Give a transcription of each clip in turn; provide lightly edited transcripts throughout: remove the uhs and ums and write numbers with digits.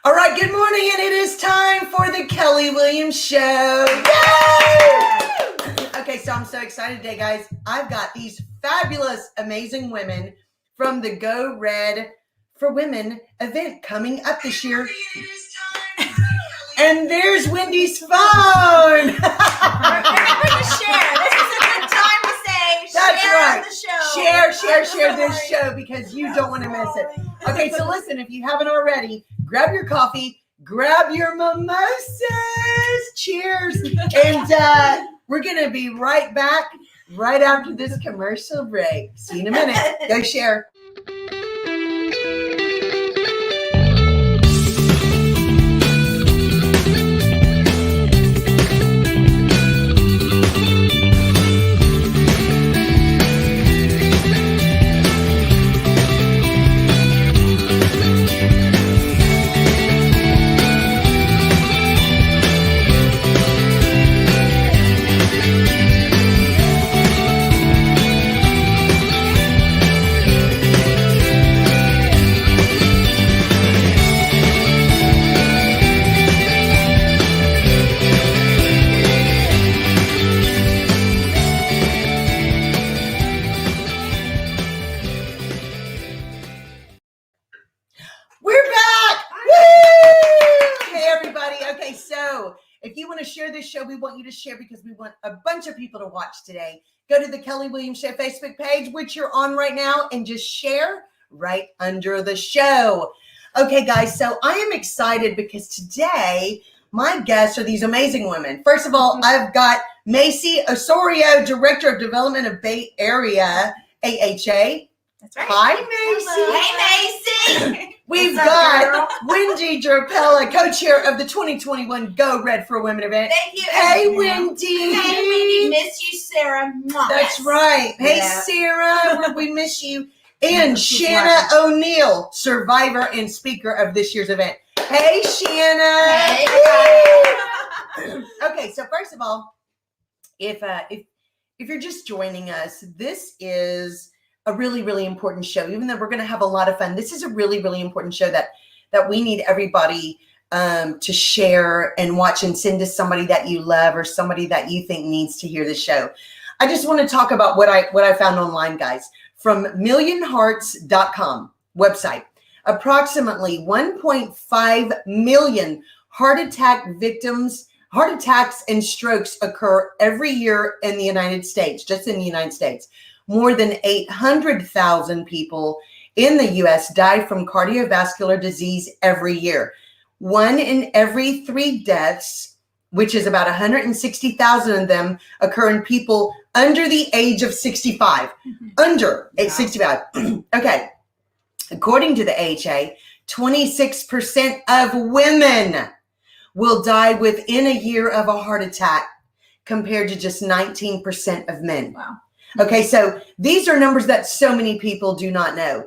All right, good morning, and it is time for the Kelly Williams Show. Yay! Okay, so I'm so excited today, guys. I've got these fabulous, amazing women from the Go Red for Women event coming up this year. And there's Wendy's phone. Remember to share. This is a good time to say That's share right. the show. Share this show because you don't want to miss it. Okay, so listen, if you haven't already, grab your coffee, grab your mimosas. Cheers. And we're going to be right back right after this commercial break. See you in a minute. Go share. If you want to share this show, we want you to share because we want a bunch of people to watch today. Go to the Kelly Williams Show Facebook page, which you're on right now, and just share right under the show. Okay, guys, so I am excited because today my guests are these amazing women. First of all, I've got Macy Osorio, Director of Development of Bay Area, AHA. That's right. Hi, Macy. Hey, Macy. We've got Wendy Drapella, co-chair of the 2021 Go Red for Women event. Thank you. Hey, Wendy. Hey, Wendy. Miss you, Sarah. That's right. Hey, Sarah. We miss you. And Shanna O'Neill, survivor and speaker of this year's event. Hey, Shanna. Hey. Okay, so first of all, if you're just joining us, this is a really, really important show. Even though we're going to have a lot of fun, this is a really, really important show that we need everybody to share and watch and send to somebody that you love or somebody that you think needs to hear the show. I just want to talk about what I found online, guys, from millionhearts.com website. Approximately 1.5 million heart attacks and strokes occur every year in the United States, just in the United States. More than 800,000 people in the U.S. die from cardiovascular disease every year. 1 in every 3 deaths, which is about 160,000 of them, occur in people under the age of 65. Under age 65. Okay. According to the AHA, 26% of women will die within a year of a heart attack compared to just 19% of men. Wow. Okay, so these are numbers that so many people do not know.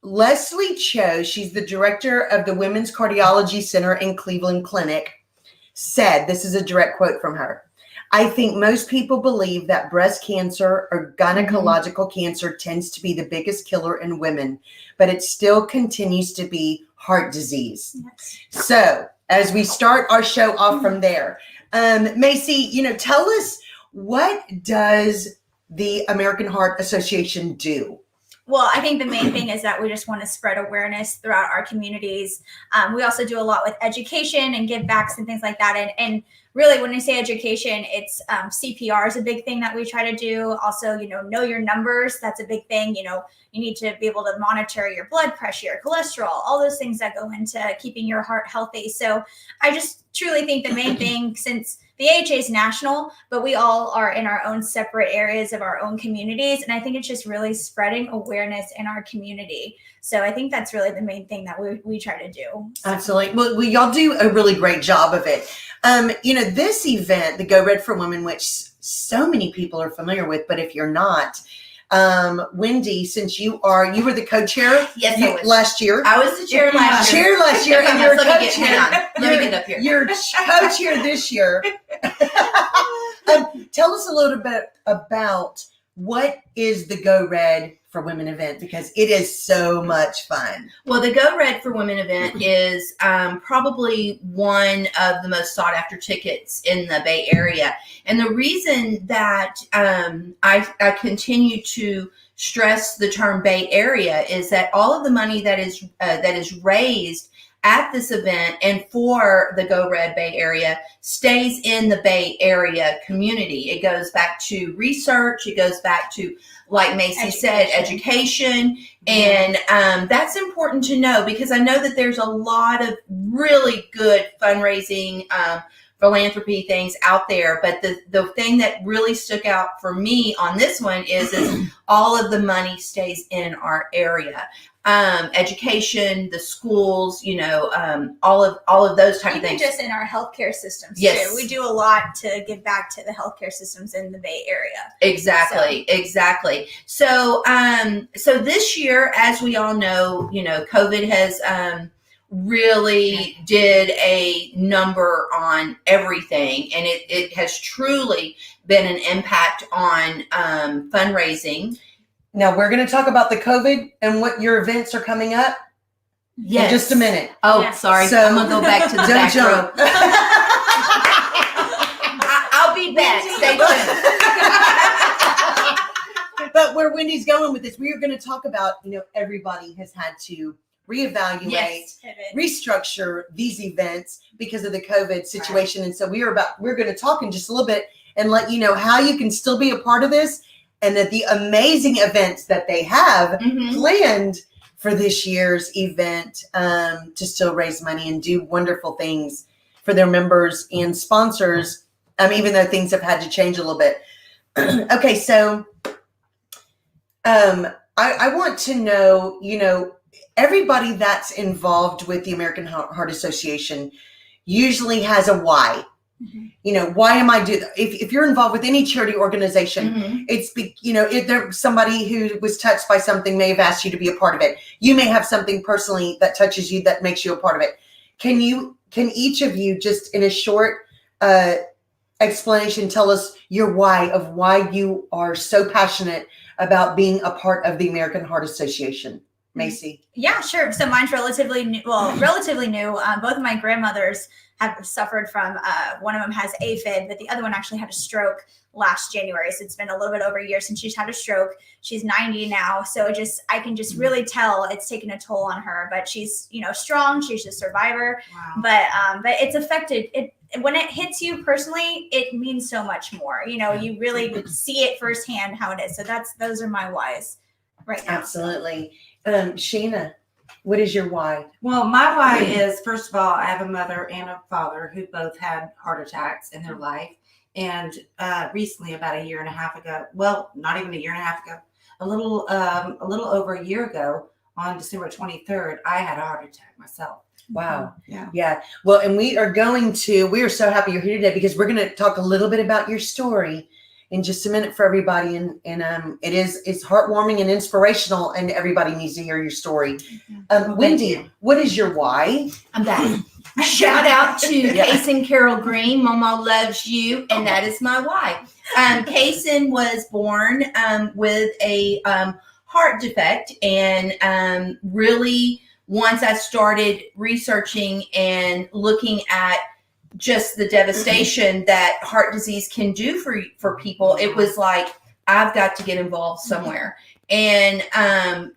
Leslie Cho, she's the director of the Women's Cardiology Center in Cleveland Clinic, said, this is a direct quote from her, "I think most people believe that breast cancer or gynecological cancer tends to be the biggest killer in women, but it still continues to be heart disease." Yes. So as we start our show off from there, Macy, tell us, what does the American Heart Association do? Well, I think the main thing is that we just want to spread awareness throughout our communities. We also do a lot with education and give backs and things like that. And really, when I say education, it's CPR is a big thing that we try to do. Also, know your numbers. That's a big thing. You need to be able to monitor your blood pressure, your cholesterol, all those things that go into keeping your heart healthy. So I just truly think the main thing, since the AHA is national, but we all are in our own separate areas of our own communities. And I think it's just really spreading awareness in our community. So I think that's really the main thing that we try to do. So. Absolutely. Well, y'all do a really great job of it. This event, the Go Red for Women, which so many people are familiar with, but if you're not, Wendy, since you were the co-chair last year. I was the chair last year. And you're co-chair. Let me get up here. You're co-chair this year. Tell us a little bit about what is the Go Red for Women event? Because it is so much fun. Well, the Go Red for Women event is probably one of the most sought after tickets in the Bay Area. And the reason that I continue to stress the term Bay Area is that all of the money that is raised at this event and for the Go Red Bay Area stays in the Bay Area community. It goes back to research. It goes back to, like Macy said, education. And that's important to know, because I know that there's a lot of really good fundraising philanthropy things out there. But the thing that really stuck out for me on this one is all of the money stays in our area. Education, the schools, all of those type of things. Just in our healthcare systems Yes. too. We do a lot to give back to the healthcare systems in the Bay Area. Exactly. So this year, as we all know, COVID has really did a number on everything, and it has truly been an impact on fundraising. Now we're going to talk about the COVID and what your events are coming up in just a minute. Oh, Yeah. sorry. So- I'm going to go back to the Don't back jump. row. I'll be back. Stay tuned. But where Wendy's going with this, we are going to talk about, everybody has had to reevaluate, Yes. restructure these events because of the COVID situation. And so we're going to talk in just a little bit and let you know how you can still be a part of this, and that the amazing events that they have planned for this year's event to still raise money and do wonderful things for their members and sponsors, even though things have had to change a little bit. Okay, so I want to know, everybody that's involved with the American Heart Association usually has a why. Why am I doing that? If you're involved with any charity organization, it's, if there's somebody who was touched by something may have asked you to be a part of it. You may have something personally that touches you that makes you a part of it. Can each of you just in a short explanation tell us your why of why you are so passionate about being a part of the American Heart Association? Macy? Yeah, sure. So mine's relatively new. Both of my grandmothers have suffered from, one of them has AFib, but the other one actually had a stroke last January. So it's been a little bit over a year since she's had a stroke. She's 90 now. So I can just really tell it's taken a toll on her, but she's, strong. She's a survivor. Wow. But it's affected it. When it hits you personally, it means so much more. You really see it firsthand how it is. So those are my whys right now. Absolutely. Sheena, what is your why? Well, my why is, first of all, I have a mother and a father who both had heart attacks in their life. And recently, about a year and a half ago, well, not even a year and a half ago, a little over a year ago, on December 23rd, I had a heart attack myself. Wow. Yeah. Well, and we are so happy you're here today, because we're going to talk a little bit about your story in just a minute for everybody. And it's heartwarming and inspirational, and everybody needs to hear your story. Wendy, what is your why? I'm back. Shout out to Kaysen Carol Green. Mama loves you, and that is my why. Kaysen was born with a heart defect, and really, once I started researching and looking at just the devastation that heart disease can do for people, it was like, I've got to get involved somewhere. And, on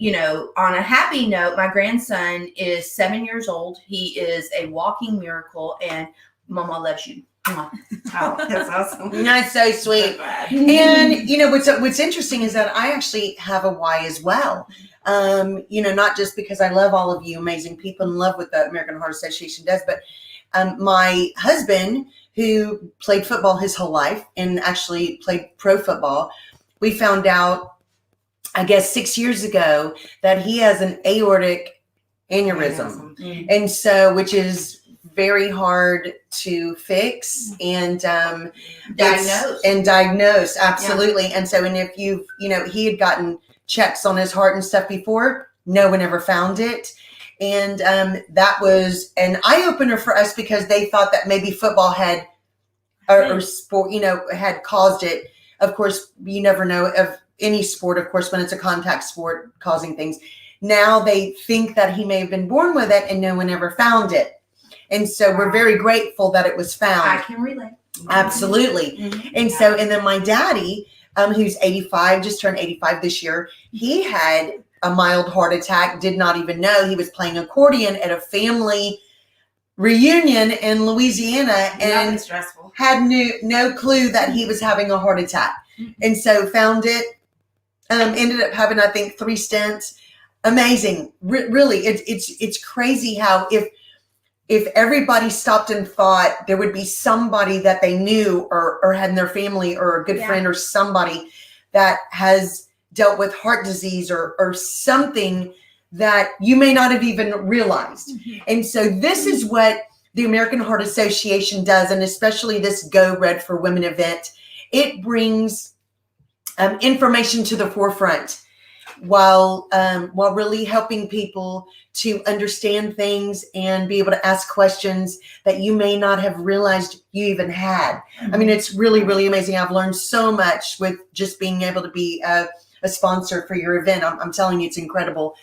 a happy note, my grandson is 7 years old. He is a walking miracle, and Mama loves you. Oh, that's awesome. That's so sweet. And what's interesting is that I actually have a why as well. Not just because I love all of you amazing people and love what the American Heart Association does, but my husband, who played football his whole life and actually played pro football, we found out, I guess 6 years ago, that he has an aortic aneurysm. And so, which is very hard to fix and diagnose. Absolutely. Yeah. And so, and if he had gotten checks on his heart and stuff before, no one ever found it. And that was an eye opener for us, because they thought that maybe football had or sport, had caused it. Of course, you never know any sport, of course, when it's a contact sport causing things. Now they think that he may have been born with it and no one ever found it. And so we're very grateful that it was found. I can relate. Absolutely. Mhm. And so, and then my daddy, who's 85, just turned 85 this year, he had a mild heart attack, did not even know. He was playing accordion at a family reunion in Louisiana and stressful. had no clue that he was having a heart attack. And so found it, ended up having, I think, 3 stents. Amazing. Really, it's crazy how if everybody stopped and thought, there would be somebody that they knew or had in their family or a good friend or somebody that has dealt with heart disease or something that you may not have even realized. And so this is what the American Heart Association does, and especially this Go Red for Women event. It brings information to the forefront while really helping people to understand things and be able to ask questions that you may not have realized you even had. I mean, it's really, really amazing. I've learned so much with just being able to be a sponsor for your event. I'm telling you, it's incredible.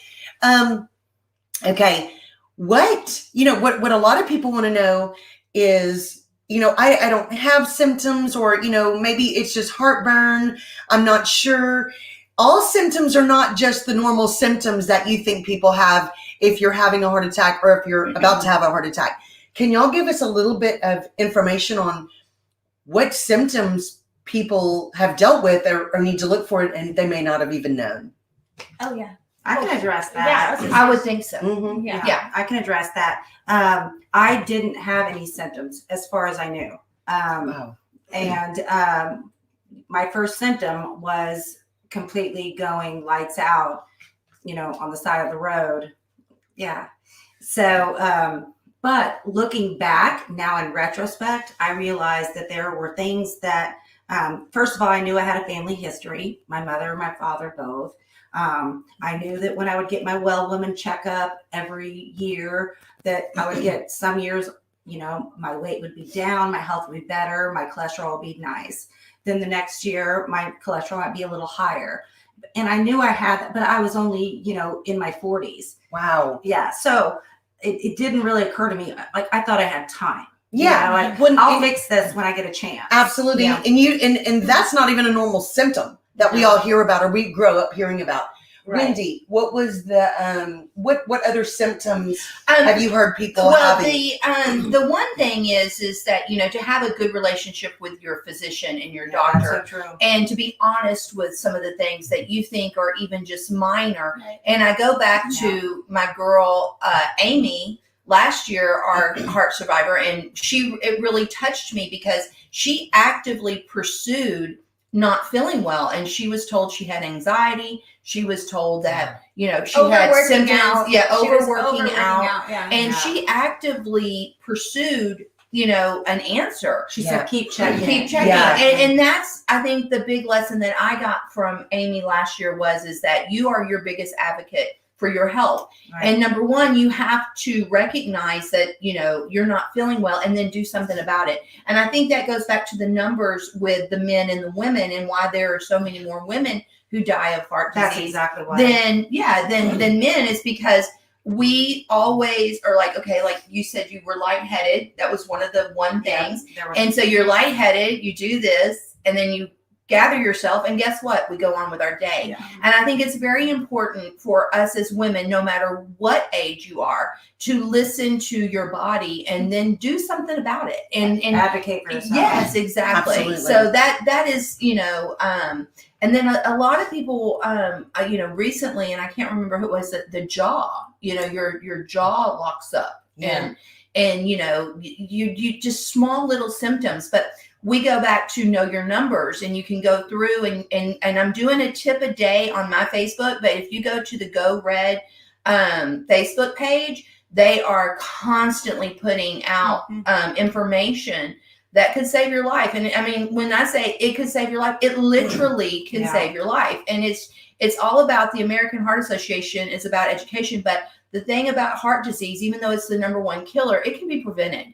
Okay. What a lot of people want to know is, I don't have symptoms, or, maybe it's just heartburn. I'm not sure. All symptoms are not just the normal symptoms that you think people have if you're having a heart attack or if you're about to have a heart attack. Can y'all give us a little bit of information on what symptoms people have dealt with or need to look for it and they may not have even known? Oh yeah. I can address that. Yeah, I would think so. Mm-hmm. Yeah. I can address that. I didn't have any symptoms as far as I knew. Wow. And my first symptom was completely going lights out, on the side of the road. Yeah. So, but looking back now in retrospect, I realized that there were things that, first of all, I knew I had a family history, my mother and my father both. I knew that when I would get my well woman checkup every year, that I would get some years, my weight would be down, my health would be better, my cholesterol would be nice. Then the next year, my cholesterol might be a little higher. And I knew I had that, but I was only, in my 40s. Wow. Yeah. So it didn't really occur to me. Like, I thought I had time. Yeah. I'll fix this when I get a chance. Absolutely. Yeah. And that's not even a normal symptom that we all hear about or we grow up hearing about. Right. Wendy, what was the what other symptoms have you heard people having? The one thing is that, to have a good relationship with your physician and your doctor, So true. and to be honest with some of the things that you think are even just minor. Right. And I go back to my girl, Amy, last year, our heart survivor, and it really touched me because she actively pursued not feeling well, and she was told she had anxiety. She was told that she had symptoms. Overworking out. And she actively pursued an answer. She said, keep checking. Yeah. And that's, I think, the big lesson that I got from Amy last year is that you are your biggest advocate for your health. Right. And number one, you have to recognize that, you're not feeling well and then do something about it. And I think that goes back to the numbers with the men and the women and why there are so many more women who die of heart disease. That's exactly why. Than men, is because we always are like, okay, like you said, you were lightheaded. That was one of the things. And so you're lightheaded, you do this, and then you gather yourself, and guess what? We go on with our day. Yeah. And I think it's very important for us as women, no matter what age you are, to listen to your body and then do something about it and advocate for yourself. Yes, exactly. Absolutely. So that is, and then a lot of people, recently, and I can't remember who it was, the jaw, your jaw locks up. Yeah. And you just small little symptoms, but we go back to know your numbers, and you can go through and I'm doing a tip a day on my Facebook, but if you go to the Go Red Facebook page, they are constantly putting out information that could save your life. And I mean, when I say it could save your life, it literally can save your life. And it's all about the American Heart Association. It's about education. But the thing about heart disease, even though it's the number one killer, it can be prevented.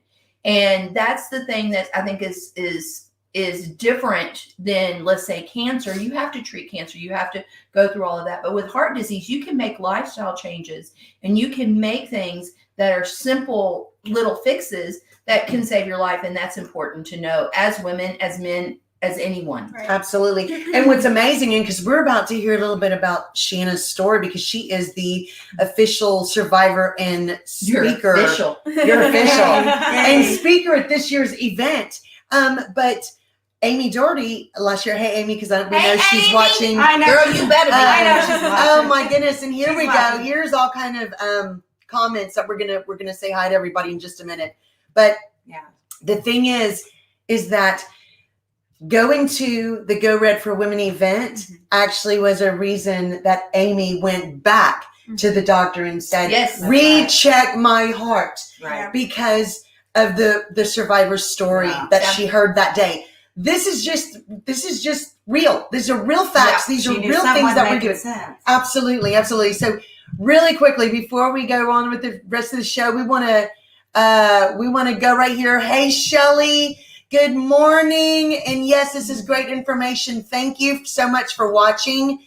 And that's the thing that I think is is different than, let's say, cancer. You have to treat cancer. You have to go through all of that. But with heart disease, you can make lifestyle changes, and you can make things that are simple little fixes that can save your life. And that's important to know as women, as men, as anyone. Right. Absolutely. And what's amazing, and because we're about to hear a little bit about Shanna's story, because she is the official survivor and speaker. You're official. You're official. And speaker at this year's event. But Amy Doherty last year, hey Amy, because we know she's Amy. watching. I know. Girl, you better be. I know she's watching. Oh my goodness! And here She's we go. watching. Here's all kind of comments that we're gonna say hi to everybody in just a minute. But Yeah. the thing is that going to the Go Red for Women event actually was a reason that Amy went back to the doctor and said, Yes. recheck my heart, Right. because of the survivor's story Wow. that she heard that day. This is just real. These are real facts. Yeah. These are She knew real someone things that we're making doing. sense. Absolutely, absolutely. So really quickly, before we go on with the rest of the show, we want to go right here. Hey, Shelly, good morning. And yes, this is great information. Thank you so much for watching.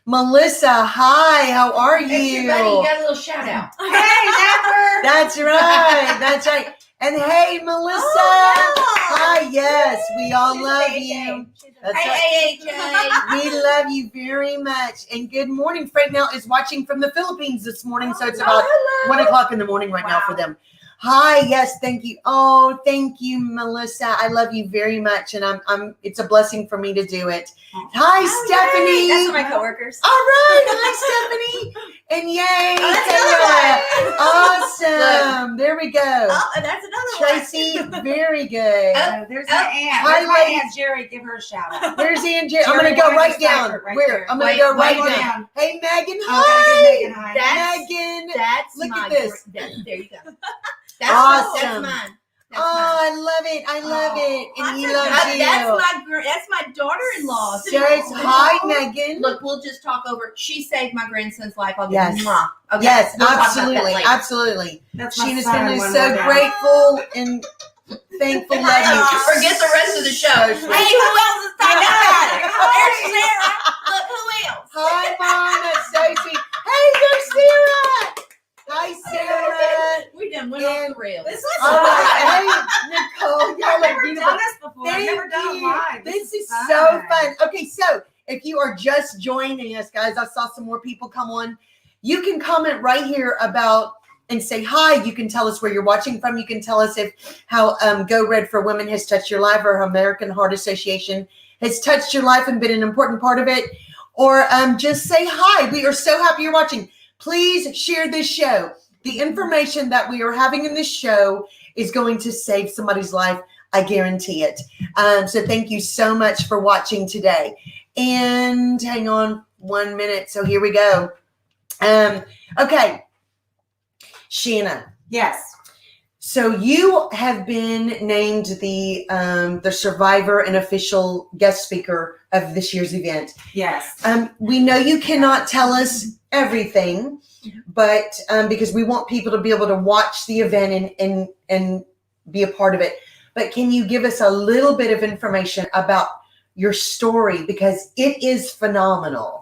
Melissa, hi, how are you? Hey, your buddy, you got a little shout out. Hey, Dapper! That's right. That's right. And hey, Melissa. Hi, yes, we all She's love amazing. you. She's That's amazing. Hey, AJ. We love you very much. And good morning. Fred now is watching from the Philippines this morning, so it's about 1 o'clock in the morning right now for them. Hi, yes, thank you. Oh, thank you, Melissa. I love you very much, and I'm. It's a blessing for me to do it. Hi, Oh, Stephanie. yay. That's my coworkers. All right, hi, Stephanie. And yay, Oh, that's Sarah. Awesome. There we go. Oh, and that's another one. Tracy, very good. Oh, there's my aunt. Hi, There's my ladies. Aunt Jerry. Give her a shout out. Where's Angie? I'm Jerry gonna go Boyd right is down. right Where? there. I'm gonna Wait, go wait, right go down. Hey, Megan. Oh, gotta Hi. give Megan a hi. That's- Megan. That's Look my at this. There you go. Awesome. That's mine. That's Oh, mine. I love it. I love it. And he That's loves you. That's my daughter-in-law. So it's hi, Megan. Look, we'll just talk over. She saved my grandson's life. I'll give Yes. mwah. Okay, Yes, we'll talk about that absolutely. later. Absolutely. That's my Sheena's son, family is one so more down. grateful and thankful. Love you. Forget the rest of the show. So Hey, sweet. who else is talking about it? Hi. There's Sarah. Look, who else? Hi, Mom. That's so sweet. Hey, there's Sarah. Hi, Sarah. We done went off the rails. This was All fun. right. Hey, Nicole. Y'all I've look never beautiful. done this before. I've Thank never done you. it live. This is fun. so fun. Okay, so if you are just joining us, guys, I saw some more people come on. You can comment right here about and say hi. You can tell us where you're watching from. You can tell us if how Go Red for Women has touched your life, or American Heart Association has touched your life and been an important part of it. Or just say hi. We are so happy you're watching. Please share this show. The information that we are having in this show is going to save somebody's life. I guarantee it. So thank you so much for watching today. And hang on 1 minute. So here we go. Okay. Shanna. Yes. So you have been named the survivor and official guest speaker of this year's event. Yes. We know you cannot tell us everything, but because we want people to be able to watch the event and be a part of it. But can you give us a little bit of information about your story, because it is phenomenal?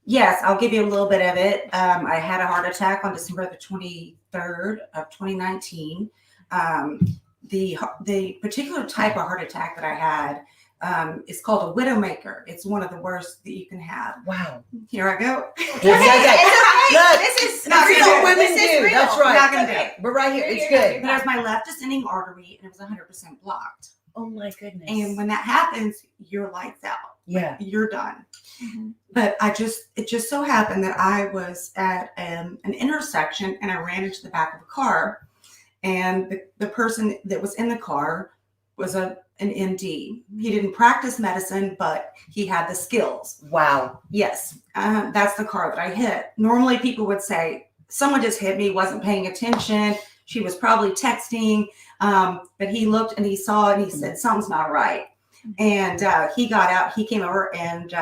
Yes, I'll give you a little bit of it. I had a heart attack on December the 23rd of 2019. The particular type of heart attack that I had is called a widowmaker. It's one of the worst that you can have. Wow. Here I go. It's okay. Look, This is not this is real. what women This is do. real. That's We're right. not gonna do it. We're right here. It's You're good. good. But it was my left ascending artery, and it was 100% blocked. Oh my goodness. And when that happens, your lights out. Yeah. You're done. Mhm. But it just so happened that I was at an intersection, and I ran into the back of a car, and the person that was in the car was an MD. He didn't practice medicine, but he had the skills. Wow. Yes, that's the car that I hit. Normally people would say, someone just hit me, wasn't paying attention. She was probably texting, but he looked and he saw it and he said, something's not right. And he got out, he came over, and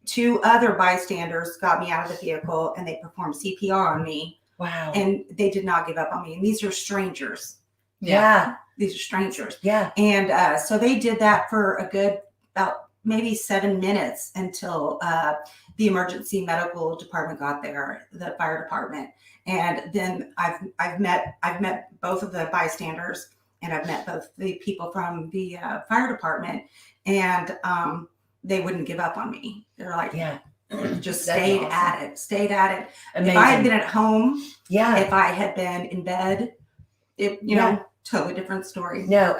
two other bystanders got me out of the vehicle, and they performed CPR on me, Wow. and they did not give up on me. And these are strangers. Yeah. These are strangers. Yeah. And so they did that for a good about maybe 7 minutes until the emergency medical department got there, the fire department. And then I've met both of the bystanders, and I've met both the people from the fire department, and they wouldn't give up on me. They're like, Yeah. just That's stayed awesome. at it, stayed at it. Amazing. If I had been at home, Yeah. if I had been in bed, you know, totally different story. No,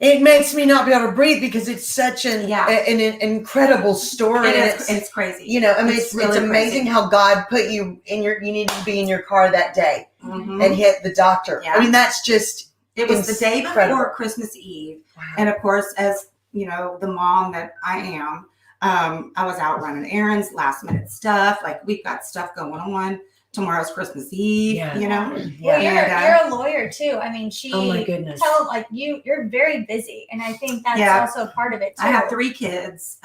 it makes me not be able to breathe because it's such an incredible story. It's crazy. You know, I mean, It's it's really amazing crazy. how God put you you needed to be in your car that day Mhm. and hit the doctor. Yeah. I mean, that's just, It was the day incredible. before Christmas Eve. wow. And of course, as you know, the mom that I am, I was out running errands, last minute stuff. Like, we've got stuff going on. Tomorrow's Christmas Eve, Yeah. you know? Well, Yeah. you're a lawyer too. I mean, Oh my goodness. you're very busy, and I think that's Yeah. also a part of it too. I have 3 kids.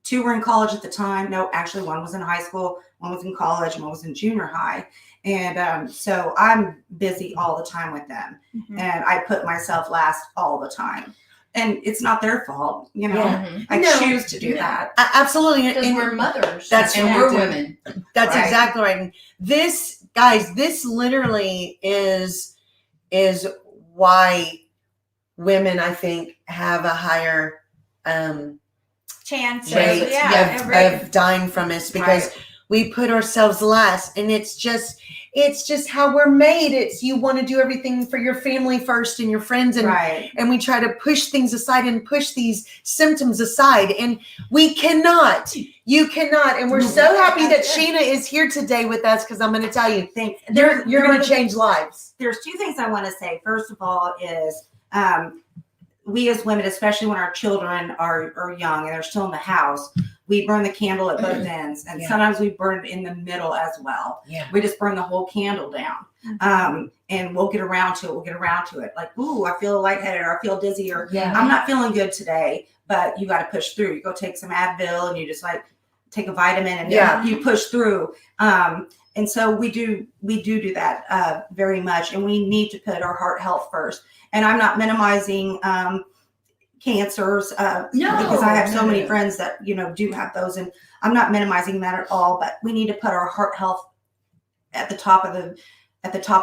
2 were in college at the time. No, actually, one was in high school, one was in college, and one was in junior high. And so I'm busy all the time with them. Mhm. And I put myself last all the time. And it's not their fault, you know. Yeah. I No. choose to do that. Absolutely. Because And we're mothers. That's and right. we're women. that's Right. exactly right. And this, guys, this literally is why women, I think, have a higher Chance, rate yeah, of dying from this, because we put ourselves last, and it's just how we're made. It's, you want to do everything for your family first and your friends, and Right. and we try to push things aside and push these symptoms aside, and we cannot. You cannot. And we're so happy that Sheena is here today with us, because I'm going to tell you, Think you're going to change lives. There's 2 things I want to say. First of all is we as women, especially when our children are young and they're still in the house, we burn the candle at both ends. And Yeah. sometimes we burn it in the middle as well. Yeah. We just burn the whole candle down. And we'll get around to it. Like, ooh, I feel lightheaded, or I feel dizzy, or Yeah. I'm not feeling good today, but you got to push through. You go take some Advil, and you just like take a vitamin, and Yeah. you push through. And so we do that very much, and we need to put our heart health first. And I'm not minimizing cancers because I have so many friends that do have those, and I'm not minimizing that at all. But we need to put our heart health at the top of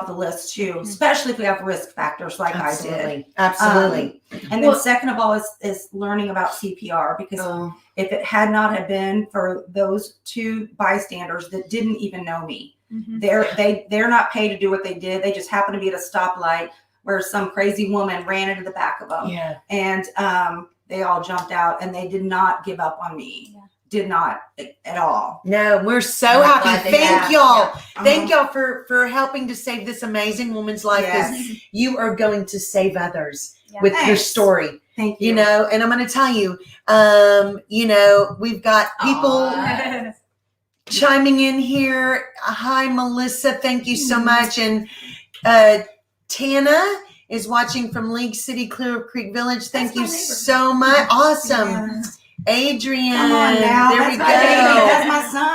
the list too, especially if we have risk factors like I did. Absolutely. And then second of all is learning about CPR, because if it had not have been for those 2 bystanders that didn't even know me, Mhm. they're not paid to do what they did. They just happened to be at a stoplight where some crazy woman ran into the back of them, Yeah. and they all jumped out, and they did not give up on me. Yeah. Did not at all. No, we're so I'm happy. glad they Thank have. y'all. Yeah. Thank y'all for helping to save this amazing woman's life, because Yes. you are going to save others Yeah. with your Thanks. story. Thank you. You know, and I'm going to tell you, we've got people chiming in here. Hi, Melissa. Thank you so much. And Tana is watching from League City, Clear Creek Village. Thank That's you my neighbor. so much. Awesome. Yeah. Adrian. Come on now. There That's we my baby. go. That's my son.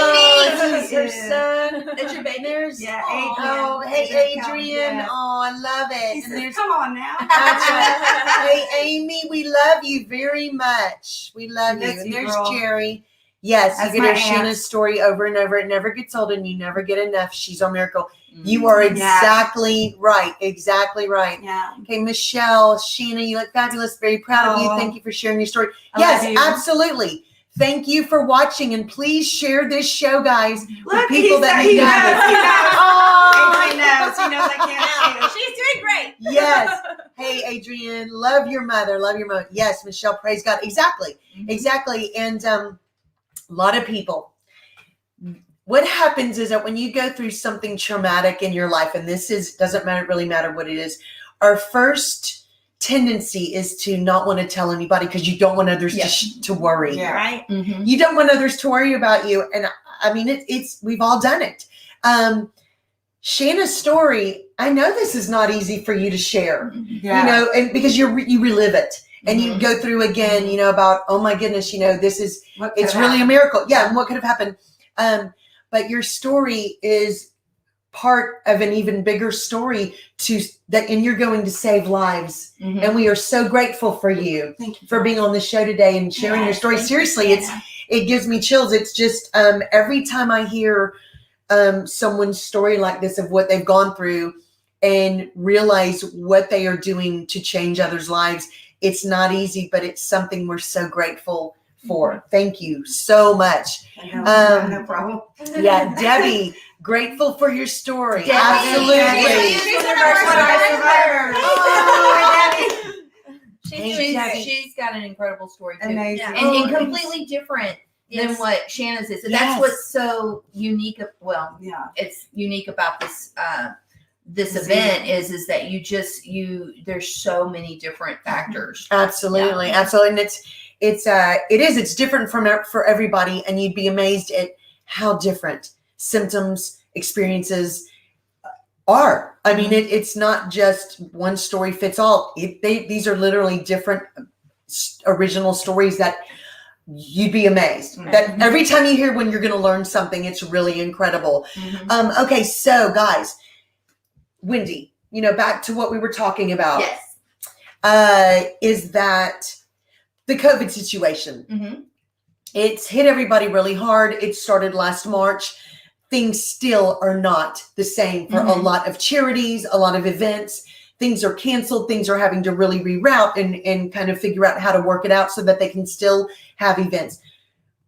Oh, this is her Yeah. son. That's your baby. There's, Yeah, oh, Adrian. hey, Adrian Cowan, Adrian. yes. Oh, I love it. He And says, there's, come on now. that's right. Hey, Amy, we love you very much. We love you. Miss And you, there's girl. Jerry. Yes, That's you get my her aunt. Sheena's story over and over. It never gets old, and you never get enough. She's a miracle. You are exactly right. Exactly right. Yeah. Okay, Michelle, Sheena, you look fabulous. Very proud of you. Aw. Thank you for sharing your story. I Yes, love you. absolutely. Thank you for watching, and please share this show, guys. Look, people that he need knows. to- He knows. Oh, Adrian knows. He knows I can't see. She's doing great. Yes. Hey, Adrian, love your mother. Love your mother. Yes, Michelle, praise God. Exactly. Exactly. And a lot of people, what happens is that when you go through something traumatic in your life, and doesn't really matter what it is, our first tendency is to not want to tell anybody, because you don't want others to worry. Yeah. Right? Mm-hmm. You don't want others to worry about you. And I mean, it's we've all done it. Shanna's story, I know this is not easy for you to share, Yeah. and because you relive it, and you Mhm. go through again, about, oh my goodness, it's What could really a happen? miracle. Yeah. And what could have happened? But your story is part of an even bigger story and you're going to save lives. Mhm. And we are so grateful for you Thank you for being on the show today and sharing your Yes, story. thank you, Seriously, Shanna. it gives me chills. It's just every time I hear someone's story like this of what they've gone through and realize what they are doing to change others' lives, it's not easy, but it's something we're so grateful for. Thank you so much. No problem. Yeah, Debbie, grateful for your story. Debbie, Absolutely. Debbie is She's one of one our of our survivors. Oh, Debbie. She's Debbie. She's got an incredible story too. Amazing. Yeah. And completely different than Yes. what Shanna's is. And Yes. that's what's so unique. Well, Yeah. it's unique about this this This event is that there's so many different factors. Absolutely. Absolutely. And it's different for everybody. And you'd be amazed at how different symptoms, experiences are. I mean, it's not just one story fits all. These are literally different original stories that you'd be amazed. Mhm. That every time you hear one, you're going to learn something. It's really incredible. Mhm. Okay. So guys, Wendy, back to what we were talking about. Yes. Is that the COVID situation? Mhm. It's hit everybody really hard. It started last March. Things still are not the same for a Mhm. lot of charities, a lot of events. Things are canceled. Things are having to really reroute and kind of figure out how to work it out so that they can still have events.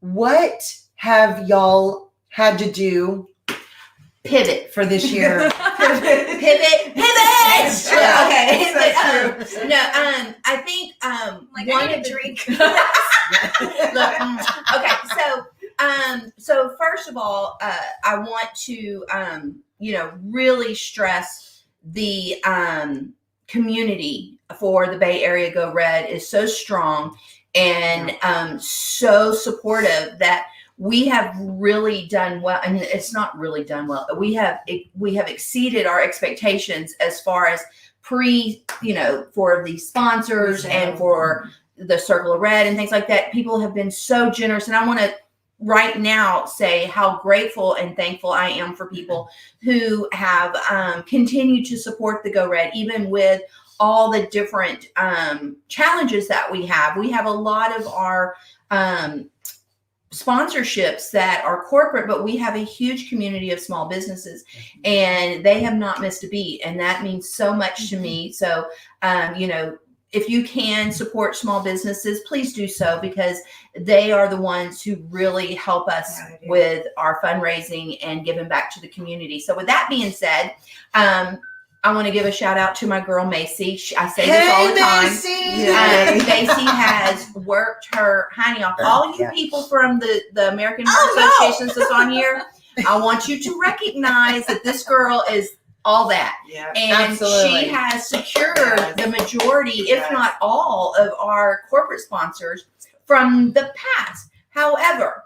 What have y'all had to do Pivot. for this year? Pivot. Yeah. Okay. That's But, no, I think Like, one I need of a the drink. Look, okay, so first of all, I want to really stress the community for the Bay Area Go Red is so strong and so supportive that we have really done well. And it's not really done well. We have exceeded our expectations as far as for the sponsors and for the Circle of Red and things like that. People have been so generous. And I want to right now say how grateful and thankful I am for people who have continued to support the Go Red, even with all the different challenges that we have. We have a lot of our sponsorships that are corporate, but we have a huge community of small businesses and they have not missed a beat. And that means so much to me. So, if you can support small businesses, please do so because they are the ones who really help us with our fundraising and giving back to the community. So with that being said, I want to give a shout out to my girl, Macy. I say this all the time. Macy! Macy has worked her hiney off. All you people from the American Heart Associations that's on here, I want you to recognize that this girl is all that. Yeah. And Absolutely. she has secured the majority, if not all, of our corporate sponsors from the past. However,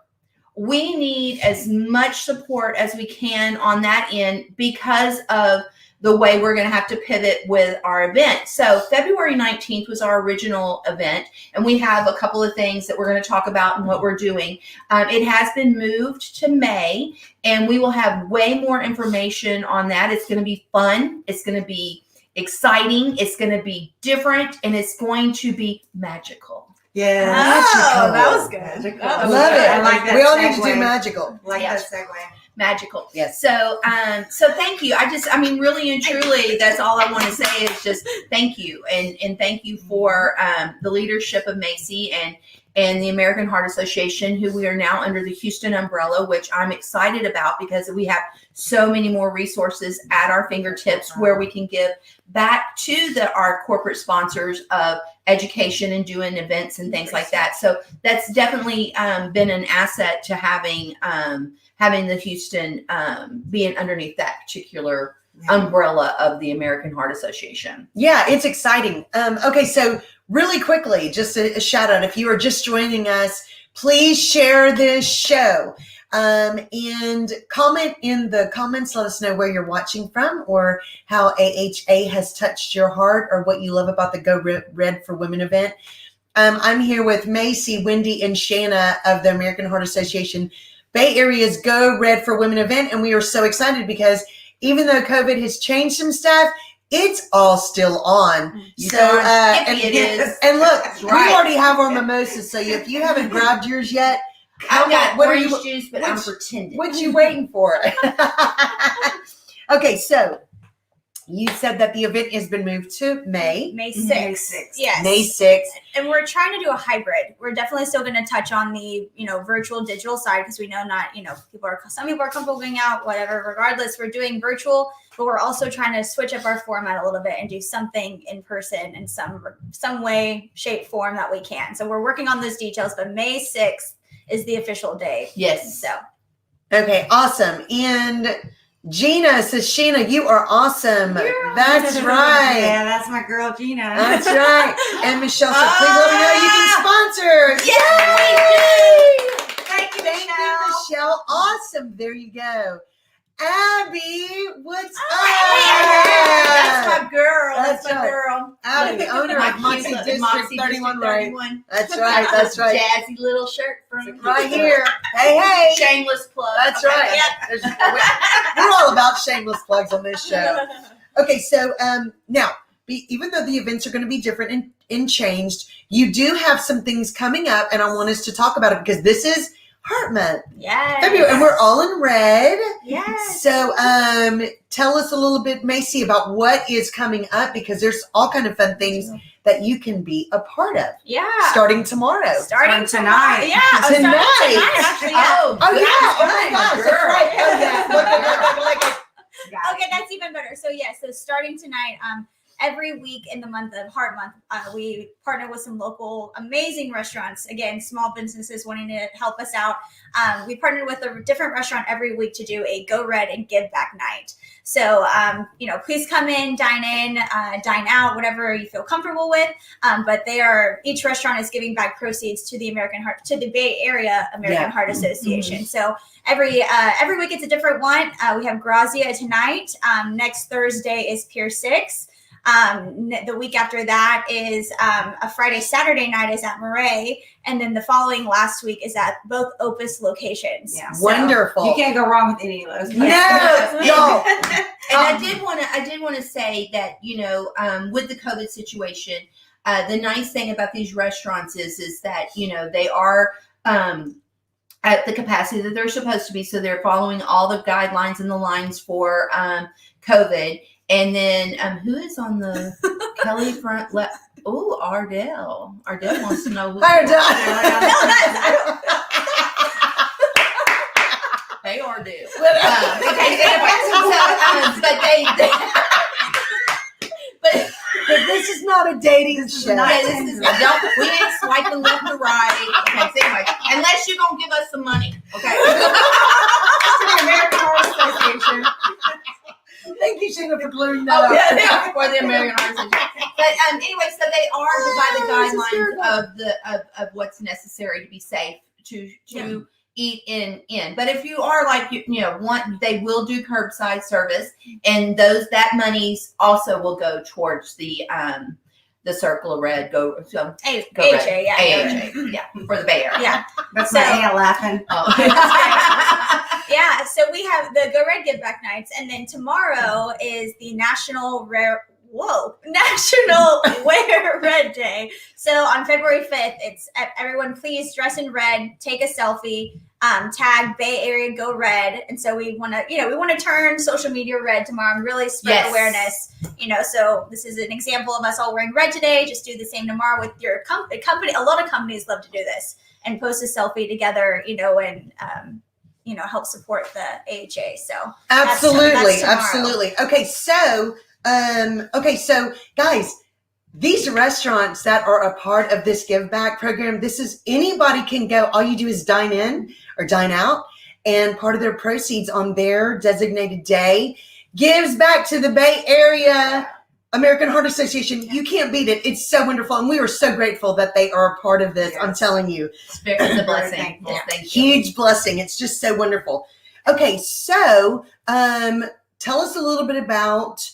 we need as much support as we can on that end because of the way we're going to have to pivot with our event. So February 19th was our original event, and we have a couple of things that we're going to talk about and what we're doing. It has been moved to May, and we will have way more information on that. It's going to be fun. It's going to be exciting. It's going to be different, and it's going to be magical. Yeah. Oh, Magical. that was good. Magical. That I was love good. it. I like that We all need to do segue. magical. Like Yes. that segue. Magical. Yes. So, so thank you. Really and truly, that's all I want to say is just thank you. And thank you for the leadership of Macy and the American Heart Association, who we are now under the Houston umbrella, which I'm excited about because we have so many more resources at our fingertips where we can give back to our corporate sponsors of education and doing events and things like that. So that's definitely been an asset to having the Houston being underneath that particular umbrella of the American Heart Association. Yeah, it's exciting. Okay, so really quickly, just a shout out. If you are just joining us, please share this show and comment in the comments. Let us know where you're watching from or how AHA has touched your heart or what you love about the Go Red for Women event. I'm here with Macy, Wendy, and Shanna of the American Heart Association Bay Area's Go Red for Women event, and we are so excited because even though COVID has changed some stuff, it's all still on. You So, darn and, skippy it is. and look, That's we right. already have our mimosas. So if you haven't grabbed yours yet, I've got what are orange you? juice, but I'm which- pretending. What you waiting for? Okay, so you said that the event has been moved to May. May May 6th. 6th. Yes. May 6th. And we're trying to do a hybrid. We're definitely still going to touch on the, virtual digital side because we know not, some people are comfortable going out, whatever. Regardless, we're doing virtual, but we're also trying to switch up our format a little bit and do something in person in some way, shape, form that we can. So we're working on those details, but May 6th is the official day. Yes. So. Okay, awesome. And Gina says, Sheena, you are awesome. That's right. Yeah, that's my girl, Gina. That's right. And Michelle said, please let me know you can sponsor. Yes, we do. Thank you, Thank Michelle. you, Michelle. Awesome. There you go. Abby, what's That's up? my girl. That's That's my right. girl. Abby, the owner My of Moxie cute District Moxie 31, District right? 31. That's right. That's right. Jazzy little shirt from Right here. Hey, hey. Shameless plug. That's Okay. right. We're all about shameless plugs on this show. Okay, so now, even though the events are going to be different and changed, you do have some things coming up, and I want us to talk about it because this is Heart Month, Yes. February, and we're all in red. Yes. So, tell us a little bit, Macy, about what is coming up because there's all kind of fun things that you can be a part of Yeah. starting tomorrow. Starting tonight. Yeah. Tonight. Starting tonight, actually. Yeah. Oh, Oh yeah! Oh my goodness, gosh! my That's girl. right. Oh yeah! Look. Okay, that's even better. So so starting tonight, every week in the month of Heart Month, we partner with some local amazing restaurants. Again, small businesses wanting to help us out. We partnered with a different restaurant every week to do a Go Red and Give Back night. So, please come in, dine out, whatever you feel comfortable with. But each restaurant is giving back proceeds to the Bay Area American Heart Association. So every week it's a different one. We have Grazia tonight. Next Thursday is Pier 6. The week after that is a Saturday night is at Murray, and then the following last week is at both Opus locations. Yeah. So- Wonderful. You can't go wrong with any of those. No, no. And I did want to say that with the COVID situation, the nice thing about these restaurants is that they are at the capacity that they're supposed to be, so they're following all the guidelines and the lines for COVID. And then who is on the Kelly front left? Oh, Ardell. Ardell wants to know who. Hi, Ardell. Hey, Ardell. Okay, but but this is not a dating show. we ain't swiping left or right. Okay, so anyway, unless you're gonna give us some money, okay? To the American Heart Association. Thank you, Sheena, for clearing that up. Yeah, for the American Heart Association. But anyway, so they are by the guidelines of what's necessary to be safe to eat in. But if you are like they will do curbside service, and that monies also will go towards the Circle of Red. Go Red. AHA, yeah. AHA, yeah, for the Bay Area. Yeah. That's my aunt laughing. Oh. Yeah, so we have the Go Red Give Back nights, and then tomorrow is the National Wear Red Day. So on February 5th, it's everyone please dress in red, take a selfie, tag Bay Area Go Red, and so we want to turn social media red tomorrow and really spread awareness. So this is an example of us all wearing red today. Just do the same tomorrow with your company. A lot of companies love to do this and post a selfie together, and help support the AHA. So Absolutely. that's tomorrow. Okay, so guys, these restaurants that are a part of this Give Back program, anybody can go. All you do is dine in or dine out, and part of their proceeds on their designated day gives back to the Bay Area American Heart Association. You can't beat it. It's so wonderful, and we are so grateful that they are a part of this. Yes. I'm telling you. It's a blessing. Thankful. Yeah, thank you. Huge blessing. It's just so wonderful. Okay, so tell us a little bit about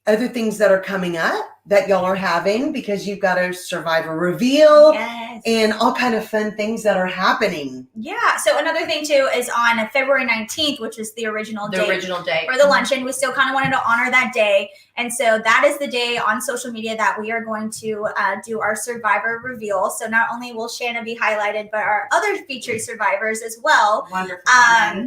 other things that are coming up that y'all are having, because you've got a survivor reveal Yes. and all kind of fun things that are happening. Yeah. So another thing too is on February 19th, which was the original date for the luncheon. We still kind of wanted to honor that day. And so that is the day on social media that we are going to do our survivor reveal. So not only will Shanna be highlighted, but our other featured survivors as well. Wonderful.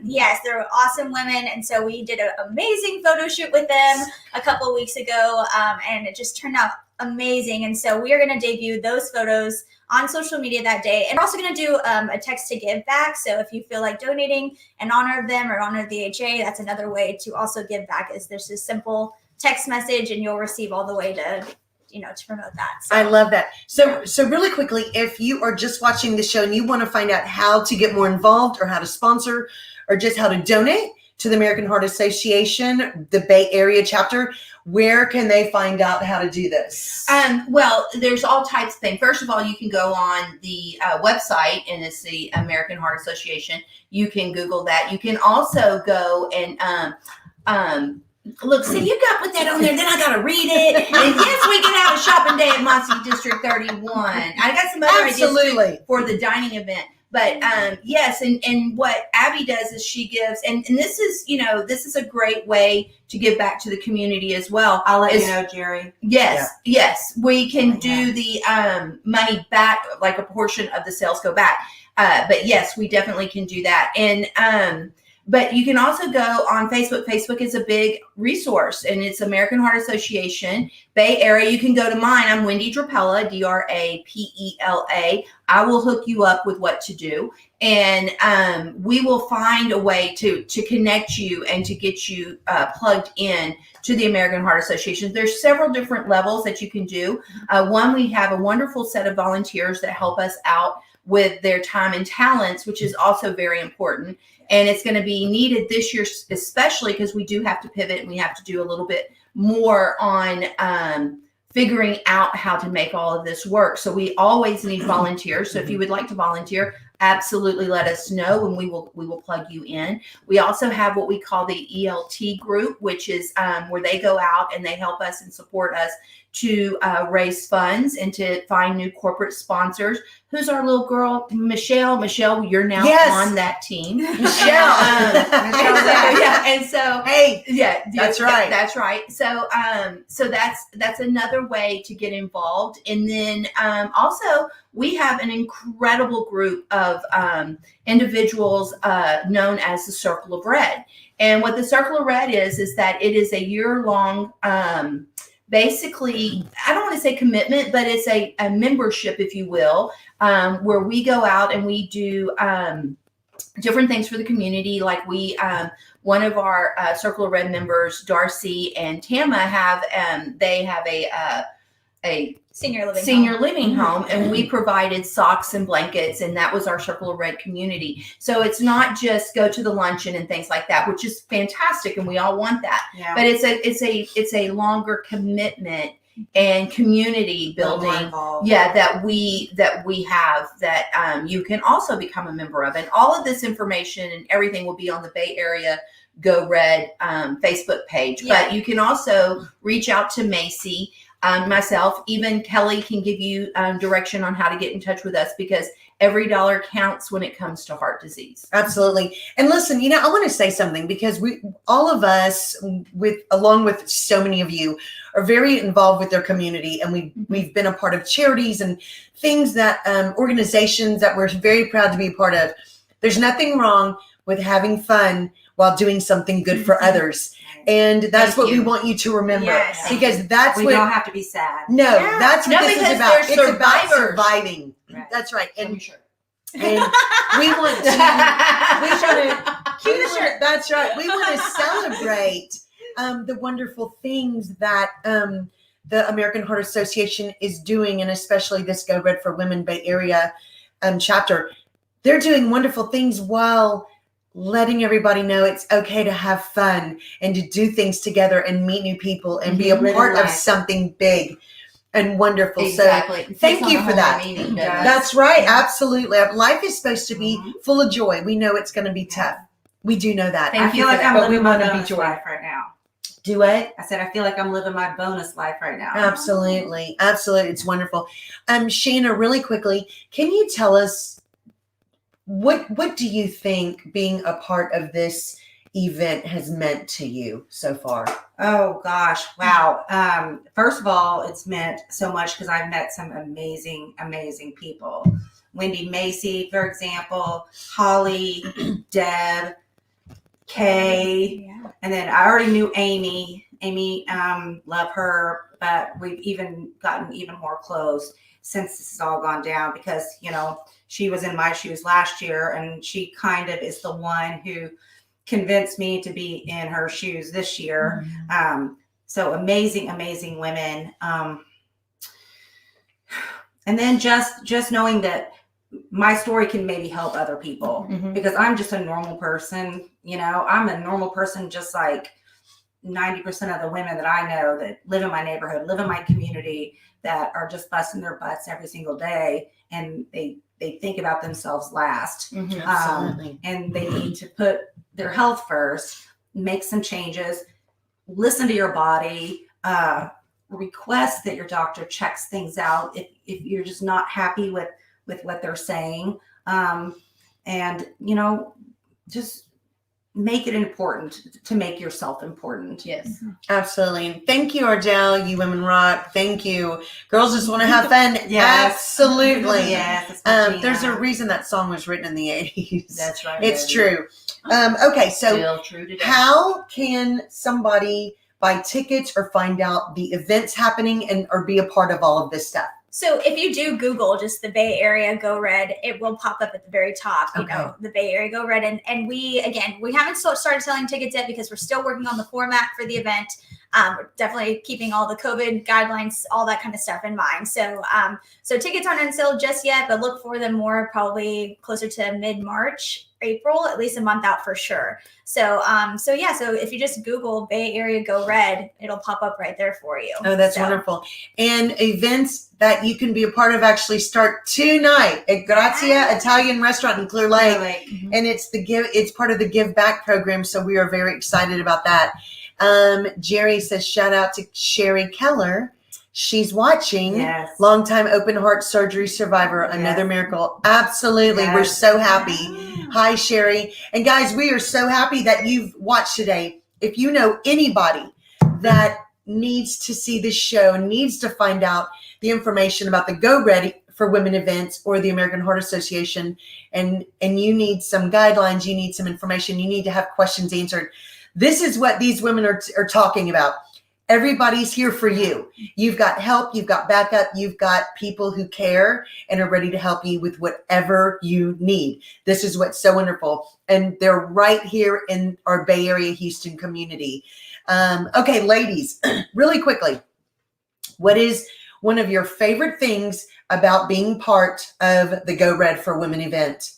Yes, they're awesome women. And so we did an amazing photo shoot with them a couple of weeks ago. And it just turned out amazing. And so we are going to debut those photos on social media that day. And we're also going to do a text to give back. So if you feel like donating in honor of them or honor of the HA, that's another way to also give back. Is there's a simple text message and you'll receive all the way to, to promote that. So. I love that. So really quickly, if you are just watching the show and you want to find out how to get more involved or how to sponsor or just how to donate to the American Heart Association, the Bay Area chapter, where can they find out how to do this? Well, there's all types of things. First of all, you can go on the website, and it's the American Heart Association. You can Google that. You can also go and look, see, you got to put that on there. Then I got to read it. And yes, we can have a shopping day at Muncie District 31. I got some other ideas for the dining event. But yes, and what Abby does is she gives, and this is, this is a great way to give back to the community as well. I'll let you know, Jerry. Yes, we can do the money back, like a portion of the sales go back. But yes, we definitely can do that. And but you can also go on Facebook. Facebook is a big resource, and it's American Heart Association Bay Area. You can go to mine. I'm Wendy Drapella, Drapela. I will hook you up with what to do, and we will find a way to connect you and to get you plugged in to the American Heart Association. There's several different levels that you can do. One, we have a wonderful set of volunteers that help us out with their time and talents, which is also very important. And it's going to be needed this year, especially because we do have to pivot and we have to do a little bit more on figuring out how to make all of this work. So we always need volunteers. So if you would like to volunteer, absolutely let us know, and we will plug you in. We also have what we call the ELT group, which is where they go out and they help us and support us to raise funds and to find new corporate sponsors. Who's our little girl, Michelle? Michelle, you're now on that team. Michelle. And so hey, that's right. That's right. So so that's another way to get involved. And then also we have an incredible group of individuals known as the Circle of Red. And what the Circle of Red is that it is a year-long basically, I don't want to say commitment, but it's a membership, if you will, where we go out and we do different things for the community. Like one of our Circle of Red members, Darcy and Tama, they have a senior living home, and we provided socks and blankets, and that was our Circle of Red community. So it's not just go to the luncheon and things like that, which is fantastic, and we all want that. Yeah. But it's a longer commitment and community building, that we have that you can also become a member of. And all of this information and everything will be on the Bay Area Go Red Facebook page. Yeah. But you can also reach out to Macy. Myself, even Kelly can give you direction on how to get in touch with us, because every dollar counts when it comes to heart disease. Absolutely. And listen, I want to say something, because all of us, along with so many of you, are very involved with their community, and we've been a part of charities and things that organizations that we're very proud to be a part of. There's nothing wrong with having fun while doing something good for others. And that's what we want you to remember, because that's we don't have to be sad. No, that's what this is about. It's about surviving. Right. That's right. And, and we want to. That's right. We want to celebrate the wonderful things that the American Heart Association is doing, and especially this Go Red for Women Bay Area chapter. They're doing wonderful things while letting everybody know it's okay to have fun and to do things together and meet new people and be a part of something big and wonderful. Exactly. So thank you for that. That's right. Absolutely. Life is supposed to be full of joy. We know it's going to be tough. We do know that. I feel like I'm living my bonus life right now. Do it. I said, I feel like I'm living my bonus life right now. Absolutely. Absolutely. It's wonderful. Shanna, really quickly, can you tell us what do you think being a part of this event has meant to you so far? Oh gosh, wow. First of all, it's meant so much because I've met some amazing, amazing people. Wendy Macy, for example, Holly, Deb, Kay, Yeah. and then I already knew Amy. Amy, love her, but we've even gotten even more close since this has all gone down because, you know, she was in my shoes last year and she kind of is the one who convinced me to be in her shoes this year. So amazing, amazing women. And then just knowing that my story can maybe help other people because I'm just a normal person. You know, I'm a normal person, just like 90% of the women that I know that live in my neighborhood, live in my community, that are just busting their butts every single day. And they think about themselves last. Absolutely. And they need to put their health first, make some changes, listen to your body, request that your doctor checks things out if you're just not happy with what they're saying. And, you know, just make it important to make yourself important. Yes. Absolutely. And thank you, Ardell. You women rock. Thank you. Girls just want to have fun. Yes. Absolutely. Yes. There's a reason that song was written in the 80s. That's right. It's true. Okay, so Still true today. how can somebody buy tickets or find out the events happening and or be a part of all of this stuff? So if you do Google just the Bay Area Go Red, it will pop up at the very top, you know, the Bay Area Go Red. And we haven't started selling tickets yet because we're still working on the format for the event. We're definitely keeping all the COVID guidelines, all that kind of stuff in mind. So tickets aren't on sale just yet, but look for them more probably closer to mid-March, April, at least a month out for sure. So if you just Google Bay Area Go Red, it'll pop up right there for you. Oh, that's wonderful. And events that you can be a part of actually start tonight at Grazia Italian Restaurant in Clear Lake. And it's part of the Give Back program. So we are very excited about that. Jerry says, shout out to Sherry Keller. She's watching. Yes. Longtime open heart surgery survivor. Another miracle. Absolutely. Yes. We're so happy. Hi, Sherry. And guys, we are so happy that you've watched today. If you know anybody that needs to see this show, needs to find out the information about the Go Ready for Women events or the American Heart Association, and you need some guidelines, you need some information, you need to have questions answered. This is what these women are talking about. Everybody's here for you. You've got help, you've got backup, you've got people who care and are ready to help you with whatever you need. This is what's so wonderful. And they're right here in our Bay Area, Houston community. Okay, ladies, really quickly, what is one of your favorite things about being part of the Go Red for Women event?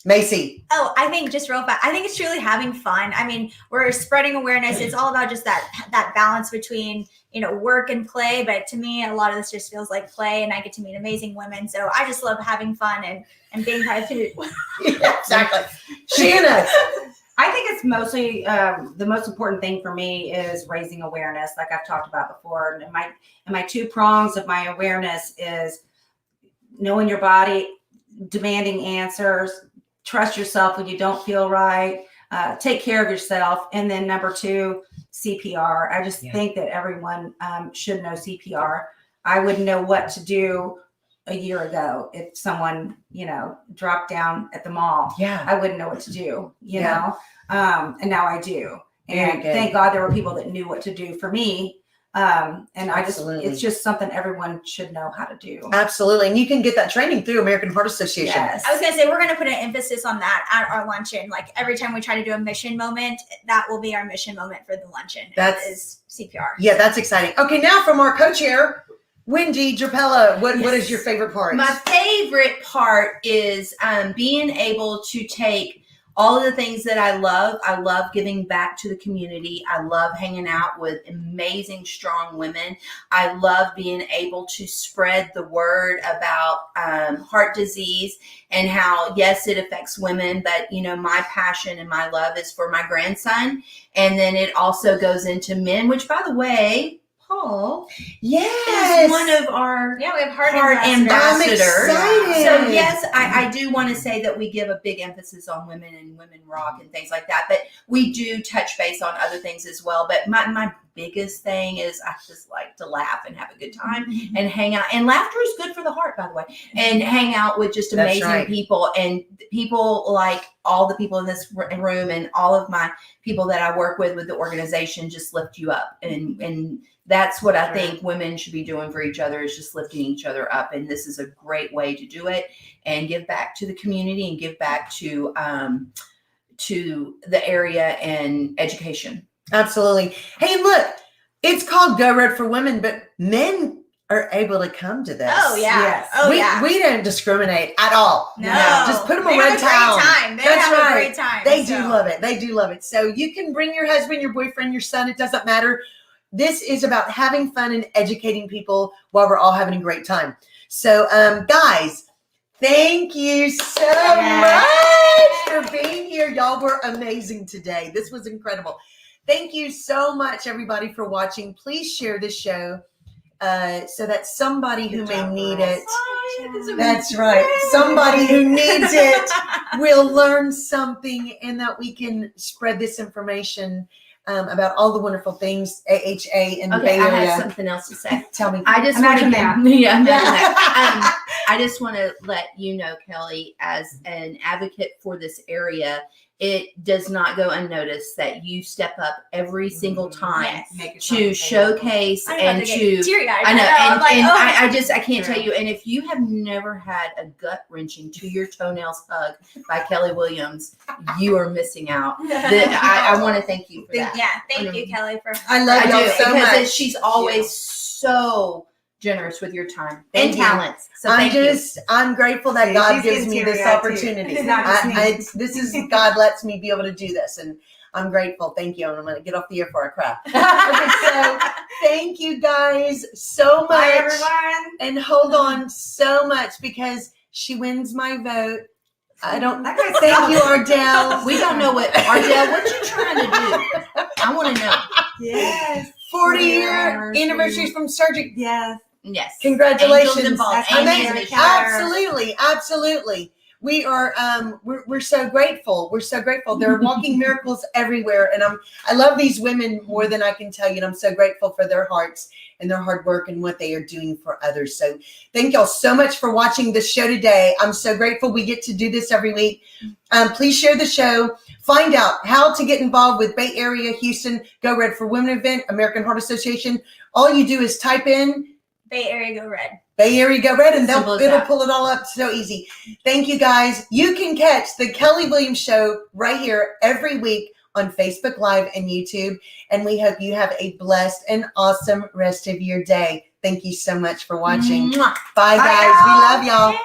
Macy. Oh, I think just real fast. I think it's truly having fun. I mean, we're spreading awareness. It's all about just that balance between, you know, work and play. But to me, a lot of this just feels like play, and I get to meet amazing women. So I just love having fun and being part of it. Yeah, exactly. Shanna. I think it's mostly the most important thing for me is raising awareness, like I've talked about before. And my two prongs of my awareness is knowing your body, demanding answers, trust yourself when you don't feel right, take care of yourself. And then number two, CPR. I just think that everyone should know CPR. I wouldn't know what to do a year ago if someone, you know, dropped down at the mall. Yeah. I wouldn't know what to do, you know, and now I do. And Very good. thank God there were people that knew what to do for me. And Absolutely. it's just something everyone should know how to do. Absolutely. And you can get that training through American Heart Association. Yes. I was going to say, we're going to put an emphasis on that at our luncheon. Like every time we try to do a mission moment, that will be our mission moment for the luncheon. That is CPR. Yeah, that's exciting. Okay, now from our co-chair, Wendy Drapella, what is your favorite part? My favorite part is being able to take all of the things that I love giving back to the community. I love hanging out with amazing, strong women. I love being able to spread the word about heart disease and how, yes, it affects women, but my passion and my love is for my grandson. And then it also goes into men, which, by the way, Paul is one of our we have heart ambassadors. I'm excited. So yes, I do want to say that we give a big emphasis on women and women rock and things like that, but we do touch base on other things as well. But my biggest thing is I just like to laugh and have a good time and hang out. And laughter is good for the heart, by the way. And hang out with just amazing people, and people like all the people in this room and all of my people that I work with the organization just lift you up. And that's what I think women should be doing for each other, is just lifting each other up. And this is a great way to do it and give back to the community and give back to the area and education. Absolutely. Hey, look, it's called Go Red for Women, but men are able to come to this. Oh, yeah. Yes. Oh, we, yeah. we don't discriminate at all. No. Just put them They a red have a towel. great time. They That's have right. a great time. They do love it. They do love it. So you can bring your husband, your boyfriend, your son. It doesn't matter. This is about having fun and educating people while we're all having a great time. So, guys, thank you so much for being here. Y'all were amazing today. This was incredible. Thank you so much, everybody, for watching. Please share this show so that somebody who may need it. That's right. Somebody who needs it will learn something, and that we can spread this information about all the wonderful things AHA in the Bay I Area. have something else to say. Tell me. I just Imagine want to, imagine that. I just want to let you know, Kelly, as an advocate for this area, it does not go unnoticed that you step up every single time to showcase and to. Teary-eyed. I know, I'm like, and oh. I can't tell you. And if you have never had a gut wrenching to your toenails hug by Kelly Williams, you are missing out. I want to thank you for that. Yeah, thank you, Kelly, for. I love I y'all do, so because much. she's always so generous with your time Thank and you. talents. So thank you. I'm grateful that See, God she's gives getting me this teary-eyed, too. opportunity. It's not just me. This is God lets me be able to do this, and I'm grateful. Thank you. And I'm going to get off the air before I cry. Okay, so thank you guys so much. Bye, everyone. And hold on so much, because she wins my vote. I don't. That guy's Thank you, Ardell. We don't know what Ardell. What you trying to do? I want to know. Yes. 40-year anniversary from surgery. Yes. Yes. Congratulations. Angels involved. That's Amen. amazing. Michelle. Absolutely. We are we're so grateful. We're so grateful. There are walking miracles everywhere, and I love these women more than I can tell you, and I'm so grateful for their hearts and their hard work and what they are doing for others. So thank y'all so much for watching this show today. I'm so grateful we get to do this every week. Please share the show. Find out how to get involved with Bay Area, Houston, Go Red for Women event, American Heart Association. All you do is type in Bay Area Go Red. Bay Area Go Red, and Simple as it'll that. pull it all up so easy. Thank you, guys. You can catch the Kelly Williams Show right here every week on Facebook Live and YouTube. And we hope you have a blessed and awesome rest of your day. Thank you so much for watching. Mwah. Bye, guys. y'all. We love y'all.